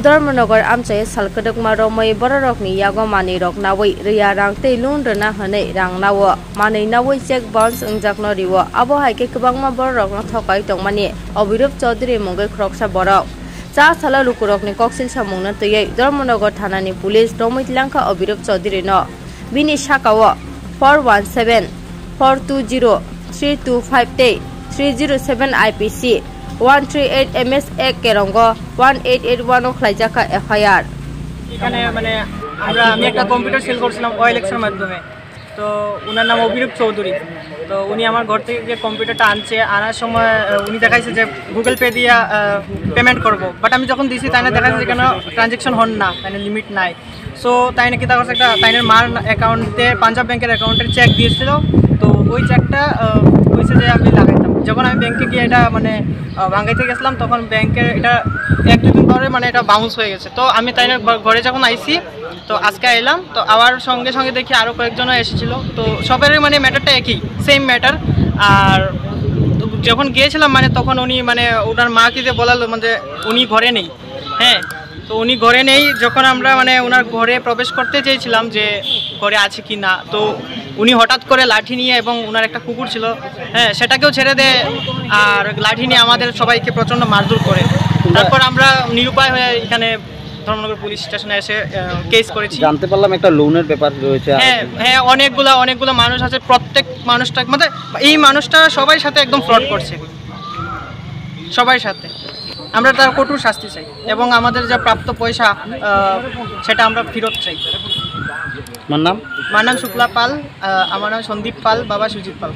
धर्मनगर आमचाय सालकडकमा रमै बररकनि यागो मानि रक नावै रिया रां तेलुन रना हनै रां नावो मानै नावै चेक बाउन्स अंजाकनो रिवो आबो हाइके गोबांमा बररकनो थकाय दंमानि अभिरूप चौधुरी मंगै ख्रकसा बरक चा साला लुकुरगनि कक्सिन सामुंनो तयै धर्मनगर थानानि पुलिस रमैतलांखा अभिरूप चौधुरी न बिनि साकाओ 417 420 3258 307 IPC 138 MS এক কেরঙ্গ 1881 খলাইজাকা FIR এখানে মানে আমি একটা কম্পিউটার সেল করছিলাম OLX-এর মাধ্যমে তো ওনার নাম অভিরূপ চৌধুরী তো উনি আমার ঘর থেকে যে কম্পিউটারটা আনছে আনার সময় উনি দেখাইছে যে গুগল পে দিয়ে পেমেন্ট করব বাট আমি যখন দিছি তাই না দেখাইছে যে কেন ট্রানজ্যাকশন হন না তাই লিমিট নাই সো তাই না কি তার একটা তাইনের মার অ্যাকাউন্টে পাঞ্জাব ব্যাংকের অ্যাকাউন্টের চেক দিয়েছিল তো ওই চেকটা কইছে যে আমি লাগাইতাম যখন আমি ব্যাংকে গিয়ে এটা মানে ভাঙাইতে গেছিলাম তখন ব্যাংকের এটা এক দুই দিন পরে মানে এটা বাউন্স হয়ে গেছে তো আমি তাই ঘরে যখন আইছি তো আজকে এলাম তো আবার সঙ্গে সঙ্গে দেখি আরও কয়েকজনও এসেছিল তো সবারই মানে ম্যাটারটা একই সেম ম্যাটার আর যখন গিয়েছিলাম মানে তখন উনি মানে ওনার মাকে যে বলালো মানে উনি ঘরে নেই হ্যাঁ তো উনি ঘরে নেই যখন আমরা মানে ওনার ঘরে প্রবেশ করতে চেয়েছিলাম যে ঘরে আছে কি না তো উনি হঠাৎ করে লাঠি নিয়ে এবং ওনার একটা কুকুর ছিল হ্যাঁ সেটাকেও ছেড়ে দেয় আর লাঠি নিয়ে আমাদের সবাইকে প্রচণ্ড মারধর করে তারপর আমরা নিরুপায় হয়ে এখানে ধর্মনগর পুলিশ স্টেশনে এসে কেস করেছি জানতে পারলাম একটা লোনের ব্যাপার রয়েছে হ্যাঁ হ্যাঁ অনেকগুলো মানুষ আছে প্রত্যেক মানুষটা মানে এই মানুষটা সবার সাথে একদম ফ্রড করছে সবার সাথে আমরা তার কঠোর শাস্তি চাই এবং আমাদের যা প্রাপ্ত পয়সা সেটা আমরা ফেরত চাই আমার নাম শুক্লা পাল আমার নাম সন্দীপ পাল বাবা সুজিত পাল